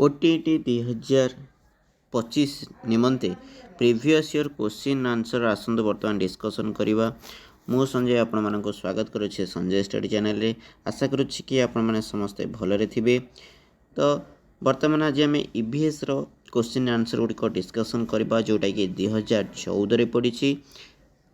OTT 2025 निमंते previous year question answer आसंत बर्तमान डिस्कसन करवा। मु संजय आपण मानक स्वागत करुच्छे संजय स्टडी चैनल रे। आशा करुच्छी कि आपण माने समस्ते भलरे थिबे। तो बर्तमान आज आम EVS रो क्वेश्चन आंसर गुड़िक डिस्कसन करवा जोटा कि 2014 रे पड़ी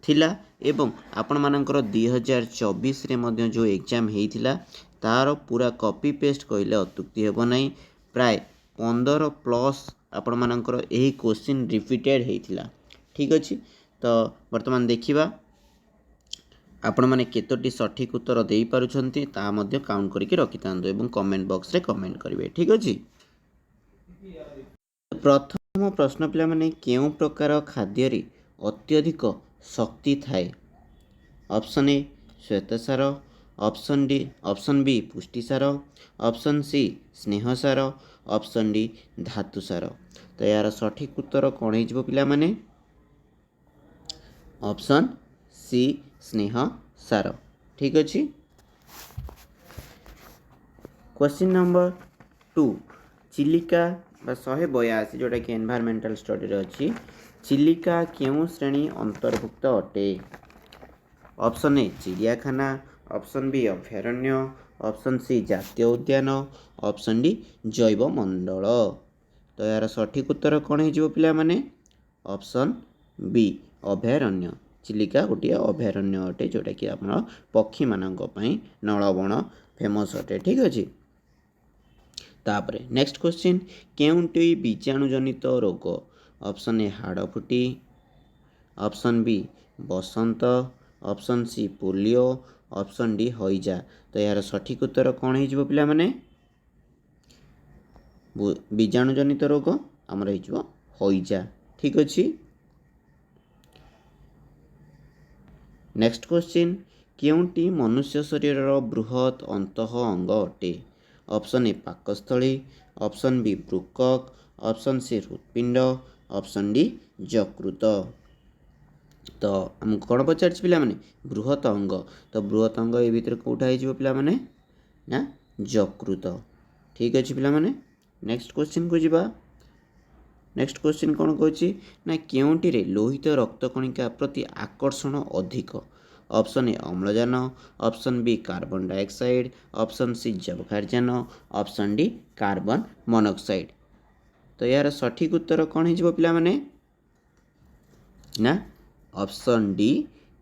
थिला एवं आपण मानकर 2024 रे मध्य जो एग्जाम हेइथिला तार पूरा कॉपी पेस्ट कहले अत्युक्ति हेबो नाही। प्राय 15 प्लस आपण मानकर यही क्वेश्चन रिपीटेड हेइथिला। ठीक अछि। तो वर्तमान देखिबा आपण माने केतोटी सठिक उत्तर देई पारुछंती ता मध्ये काउंट करके रखितांदो एवं कमेंट बॉक्स रे कमेंट करिवे। ठीक अछि। प्रथम प्रश्न पिला माने केउ प्रकार खाद्य रे अत्यधिक शक्ति थाए। ऑप्शन ए श्वेतसार, ऑप्शन बी पुष्टिसार, ऑप्शन सी स्नेहसार, ऑप्शन डी धातुसार। तो यार सठिक उत्तर कौन हो पिला माने? ऑप्शन सी स्नेहसार। ठीक अच्छे। क्वेश्चन नंबर 2 चिलिका 182 जोटा कि एनवायरमेंटल स्टडी अच्छी चिलिका केउ श्रेणी अंतर्भुक्त अटे? ऑप्शन ए चिड़ियाखाना, ऑप्शन बी अभयारण्य, ऑप्शन सी जातीय उद्यान, ऑप्शन डी जैव मंडल। तो यार सठिक उत्तर कौन हो पिला माने? ऑप्शन बी अभयारण्य। चिलिका गोटे अभयारण्य अटे जोटा कि आप पक्षी मानक नलबण फेमस अटे। ठीक अच्छे। तापरे नेक्स्ट क्वेश्चन केउंटी बीजाणुजनित रोग? ऑप्शन ए हाड़फुटी, ऑप्शन बी बसंत, option C polio, option D हईजा। तो यार सठिक उत्तर कौन हो पिला माने? बीजाणुजनित रोग आमर हो हईजा। ठीक अच्छे। नेक्स्ट क्वेश्चन केउंटी मनुष्य शरीर बृहत अंतः अंग अटे? ऑप्शन ए पाकस्थली, ऑप्शन बी बृकक, ऑप्शन सी हृत्पिंड, ऑप्शन डी यकृत। तो आमको कौन पचार पिला माने? बृहत अंग। तो बृहत अंग ये भितर कौटा हो पिला माने? ना यकृत। ठीक अच्छे पिला माने। नेक्स्ट क्वेश्चन को जीवा। नेक्स्ट क्वेश्चन कौन कहछि ना केउंटी रे लोहित रक्त कणिका प्रति आकर्षण अधिक? ऑप्शन ए अम्लजान, option B carbon dioxide, option C जबखारजान, ऑप्शन डी कार्बन मोनोक्साइड। तो यार सठिक उत्तर कौन हो पिला माने? ना ऑप्शन डी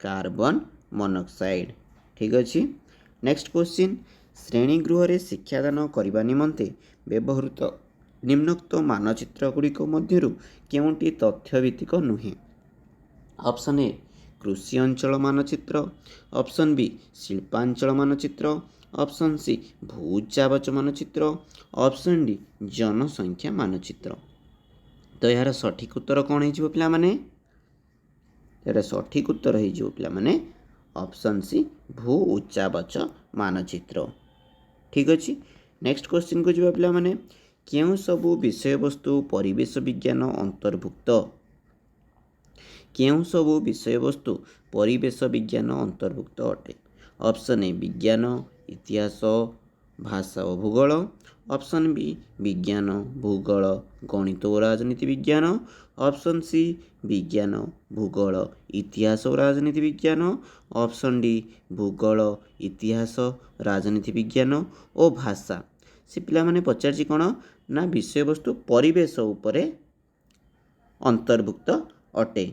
कार्बन मोनोक्साइड। ठीक अच्छे। नेक्स्ट क्वेश्चन श्रेणीगृह रे शिक्षादान करने निमंते व्यवहृत निम्नोक्त मानचित्र गुड़िक मध्यरु केउंटी तथ्यभित्तिक नुहे? ऑप्शन ए कृषि अंचल मानचित्र, ऑप्शन बी शिल्पांचल मानचित्र, ऑप्शन सी भूचाबच मानचित्र, ऑप्शन डी जनसंख्या मानचित्र। तो यार सठिक उत्तर कौन हो पिला माने? यार सठिक उत्तर हो पिला माने ऑप्शन सी भू उच्चाबच मानचित्र। ठीक अच्छे। नेक्स्ट क्वेश्चन को जीवा पिला माने केउ सबु विषय वस्तु परिवेश विज्ञान अंतर्भुक्त? केउ सबु विषय वस्तु परिवेश विज्ञान अंतर्भुक्त अटे? ऑप्शन ए विज्ञान, इतिहास, भाषा और भूगोल, ऑप्शन बी विज्ञान, भूगोल, गणित और राजनीति विज्ञान, ऑप्शन सी विज्ञान, भूगोल, इतिहास और राजनीति विज्ञान, ऑप्शन डी भूगोल, इतिहास, राजनीति विज्ञान और भाषा। से पिला माने पचारछि कोन ना विषय वस्तु परिवेश उपरे अंतर्भुक्त अटे।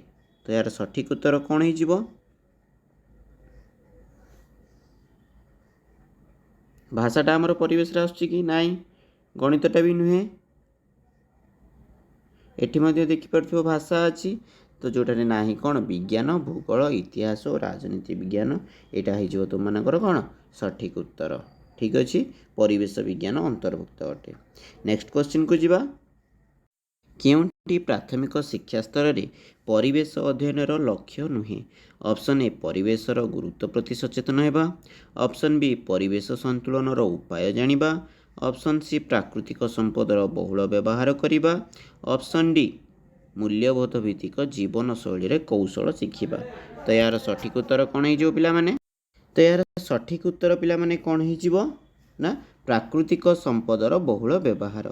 तो यार सठिक उत्तर कौन हो? भाषाटा आमर परिवेश आसुछि कि नाई? गणितटा भी नुहे। एठी मध्ये देखि परथिबो भाषा अछि। तो जोटा रे नाही कोन विज्ञान, भूगोल, इतिहास और राजनीति विज्ञान एटा हो जो तुम मानकर कोन सठिक उत्तर। ठीक अच्छे। परिवेश विज्ञान अंतर्भुक्त अटे। नेक्स्ट क्वेश्चन को जीवा। केउंटी प्राथमिक शिक्षा स्तर रे परिवेश अध्ययनर लक्ष्य नुहे? ऑप्शन ए परिवेशर गुरुत्व प्रति सचेतन हेबा, ऑप्शन बी परिवेश संतुलनर उपाय जानिबा, ऑप्शन सी प्राकृतिक संपदर बहुल व्यवहार करिबा, ऑप्शन डी मूल्यबोध भित्तिक जीवन शैली रे कौशल शिखिबा। तो यार सठिक उत्तर कौन हो पिला माने? तो यार सठिक उत्तर पिला माने कौन हो ना प्राकृतिक संपदर बहुल व्यवहार।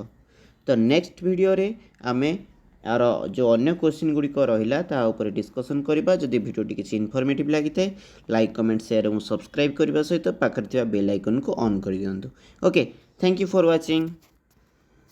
तो नेक्स्ट वीडियो रे आमे यार जो अन्य क्वेश्चन गुड़िक रहा ता ऊपर डिस्कसन करबा। जदि वीडियोटी किसी इनफॉर्मेटिव लगी थाए लाइक कमेंट शेयर और सब्सक्राइब करने सहित पाखर बेल आइकन को ऑन कर दियंतु। Okay, thank you for watching.